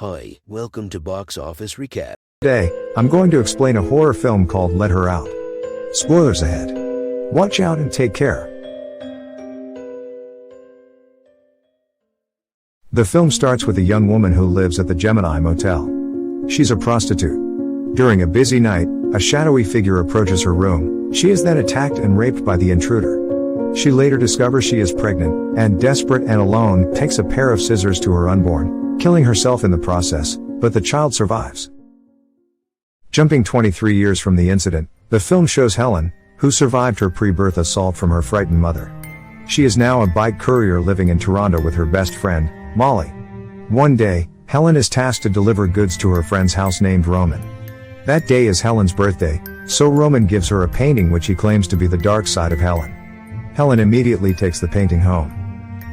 Hi, welcome to Box Office Recap. Today, I'm going to explain a horror film called Let Her Out. Spoilers ahead. Watch out and take care. The film starts with a young woman who lives at the Gemini Motel. She's a prostitute. During a busy night, a shadowy figure approaches her room. She is then attacked and raped by the intruder. She later discovers she is pregnant, and desperate and alone, takes a pair of scissors to her unborn, killing herself in the process, but the child survives. Jumping 23 years from the incident, the film shows Helen, who survived her pre-birth assault from her frightened mother. She is now a bike courier living in Toronto with her best friend, Molly. One day, Helen is tasked to deliver goods to her friend's house named Roman. That day is Helen's birthday, so Roman gives her a painting which he claims to be the dark side of Helen. Helen immediately takes the painting home.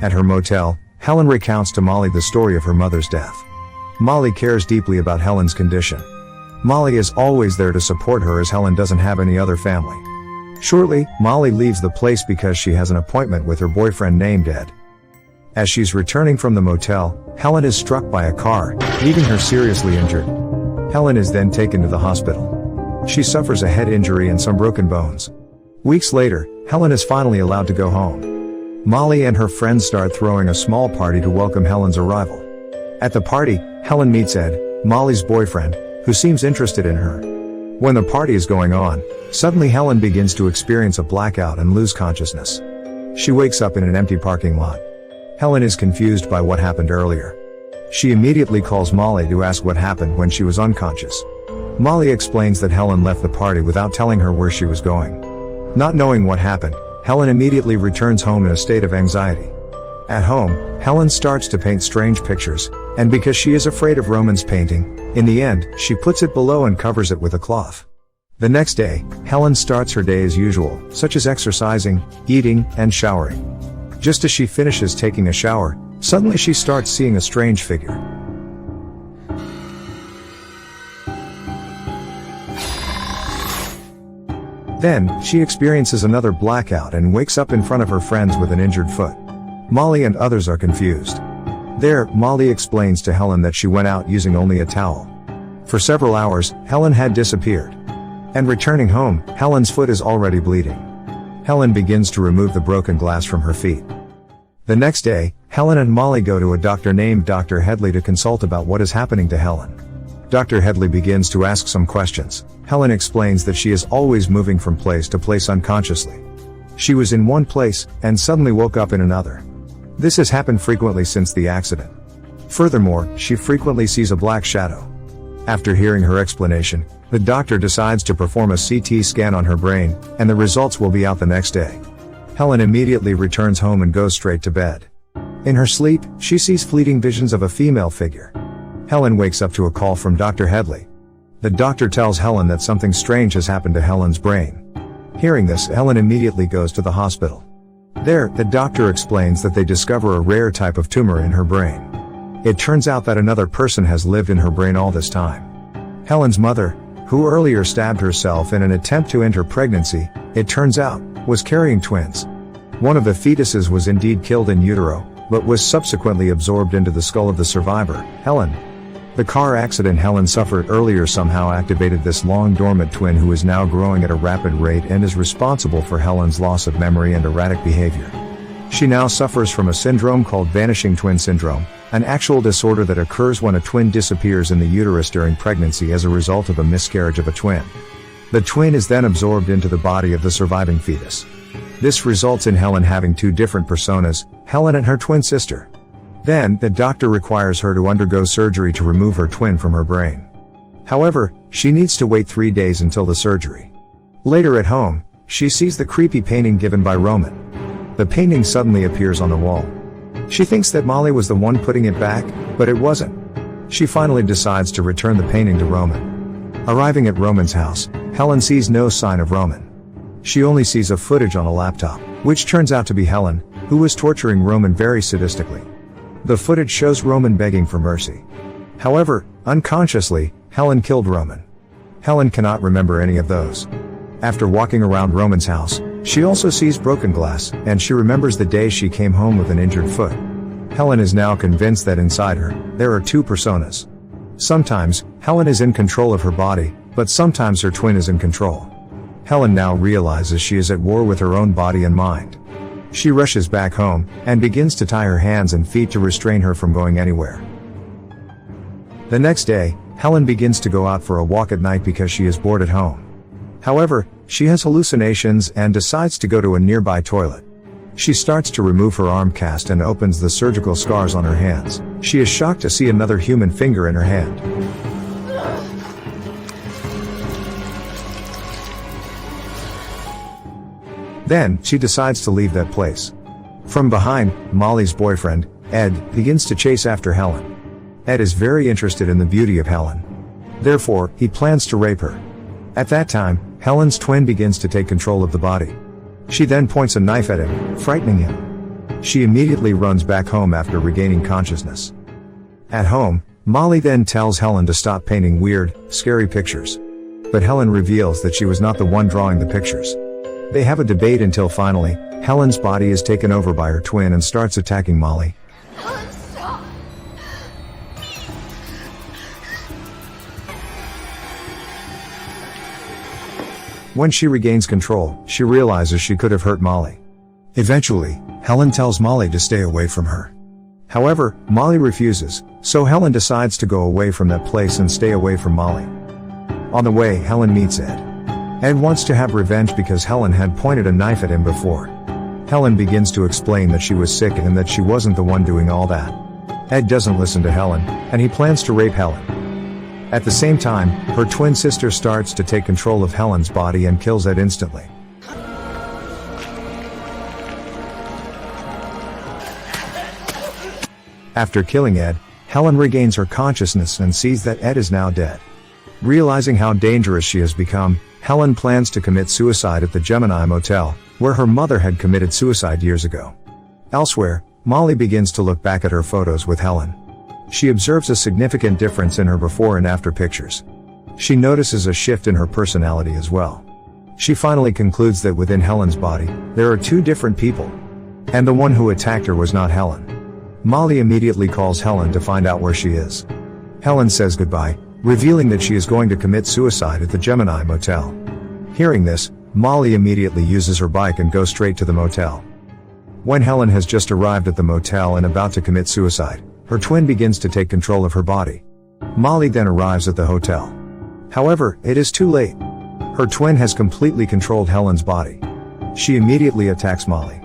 At her motel, Helen recounts to Molly the story of her mother's death. Molly cares deeply about Helen's condition. Molly is always there to support her as Helen doesn't have any other family. Shortly, Molly leaves the place because she has an appointment with her boyfriend named Ed. As she's returning from the motel, Helen is struck by a car, leaving her seriously injured. Helen is then taken to the hospital. She suffers a head injury and some broken bones. Weeks later, Helen is finally allowed to go home. Molly and her friends start throwing a small party to welcome Helen's arrival. At the party, Helen meets Ed, Molly's boyfriend, who seems interested in her. When the party is going on, suddenly Helen begins to experience a blackout and lose consciousness. She wakes up in an empty parking lot. Helen is confused by what happened earlier. She immediately calls Molly to ask what happened when she was unconscious. Molly explains that Helen left the party without telling her where she was going. Not knowing what happened, Helen immediately returns home in a state of anxiety. At home, Helen starts to paint strange pictures, and because she is afraid of Roman's painting, in the end, she puts it below and covers it with a cloth. The next day, Helen starts her day as usual, such as exercising, eating, and showering. Just as she finishes taking a shower, suddenly she starts seeing a strange figure. Then, she experiences another blackout and wakes up in front of her friends with an injured foot. Molly and others are confused. There, Molly explains to Helen that she went out using only a towel. For several hours, Helen had disappeared. And returning home, Helen's foot is already bleeding. Helen begins to remove the broken glass from her feet. The next day, Helen and Molly go to a doctor named Dr. Headley to consult about what is happening to Helen. Dr. Headley begins to ask some questions. Helen explains that she is always moving from place to place unconsciously. She was in one place, and suddenly woke up in another. This has happened frequently since the accident. Furthermore, she frequently sees a black shadow. After hearing her explanation, the doctor decides to perform a CT scan on her brain, and the results will be out the next day. Helen immediately returns home and goes straight to bed. In her sleep, she sees fleeting visions of a female figure. Helen wakes up to a call from Dr. Headley. The doctor tells Helen that something strange has happened to Helen's brain. Hearing this, Helen immediately goes to the hospital. There, the doctor explains that they discover a rare type of tumor in her brain. It turns out that another person has lived in her brain all this time. Helen's mother, who earlier stabbed herself in an attempt to end her pregnancy, it turns out, was carrying twins. One of the fetuses was indeed killed in utero, but was subsequently absorbed into the skull of the survivor, Helen. The car accident Helen suffered earlier somehow activated this long-dormant twin who is now growing at a rapid rate and is responsible for Helen's loss of memory and erratic behavior. She now suffers from a syndrome called vanishing twin syndrome, an actual disorder that occurs when a twin disappears in the uterus during pregnancy as a result of a miscarriage of a twin. The twin is then absorbed into the body of the surviving fetus. This results in Helen having two different personas, Helen and her twin sister. Then, the doctor requires her to undergo surgery to remove her twin from her brain. However, she needs to wait 3 days until the surgery. Later at home, she sees the creepy painting given by Roman. The painting suddenly appears on the wall. She thinks that Molly was the one putting it back, but it wasn't. She finally decides to return the painting to Roman. Arriving at Roman's house, Helen sees no sign of Roman. She only sees a footage on a laptop, which turns out to be Helen, who was torturing Roman very sadistically. The footage shows Roman begging for mercy. However, unconsciously, Helen killed Roman. Helen cannot remember any of those. After walking around Roman's house, she also sees broken glass, and she remembers the day she came home with an injured foot. Helen is now convinced that inside her, there are two personas. Sometimes, Helen is in control of her body, but sometimes her twin is in control. Helen now realizes she is at war with her own body and mind. She rushes back home, and begins to tie her hands and feet to restrain her from going anywhere. The next day, Helen begins to go out for a walk at night because she is bored at home. However, she has hallucinations and decides to go to a nearby toilet. She starts to remove her arm cast and opens the surgical scars on her hands. She is shocked to see another human finger in her hand. Then, she decides to leave that place. From behind, Molly's boyfriend, Ed, begins to chase after Helen. Ed is very interested in the beauty of Helen. Therefore, he plans to rape her. At that time, Helen's twin begins to take control of the body. She then points a knife at him, frightening him. She immediately runs back home after regaining consciousness. At home, Molly then tells Helen to stop painting weird, scary pictures. But Helen reveals that she was not the one drawing the pictures. They have a debate until finally, Helen's body is taken over by her twin and starts attacking Molly. Helen, stop! When she regains control, she realizes she could have hurt Molly. Eventually, Helen tells Molly to stay away from her. However, Molly refuses, so Helen decides to go away from that place and stay away from Molly. On the way, Helen meets Ed. Ed wants to have revenge because Helen had pointed a knife at him before. Helen begins to explain that she was sick and that she wasn't the one doing all that. Ed doesn't listen to Helen, and he plans to rape Helen. At the same time, her twin sister starts to take control of Helen's body and kills Ed instantly. After killing Ed, Helen regains her consciousness and sees that Ed is now dead. Realizing how dangerous she has become, Helen plans to commit suicide at the Gemini Motel, where her mother had committed suicide years ago. Elsewhere, Molly begins to look back at her photos with Helen. She observes a significant difference in her before and after pictures. She notices a shift in her personality as well. She finally concludes that within Helen's body, there are two different people. And the one who attacked her was not Helen. Molly immediately calls Helen to find out where she is. Helen says goodbye, revealing that she is going to commit suicide at the Gemini Motel. Hearing this, Molly immediately uses her bike and goes straight to the motel. When Helen has just arrived at the motel and about to commit suicide, her twin begins to take control of her body. Molly then arrives at the hotel. However, it is too late. Her twin has completely controlled Helen's body. She immediately attacks Molly.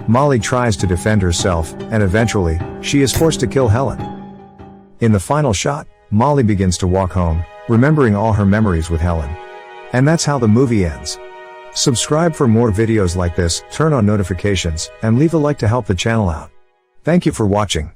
Molly tries to defend herself, and eventually, she is forced to kill Helen. In the final shot, Molly begins to walk home, remembering all her memories with Helen. And that's how the movie ends. Subscribe for more videos like this, turn on notifications, and leave a like to help the channel out. Thank you for watching.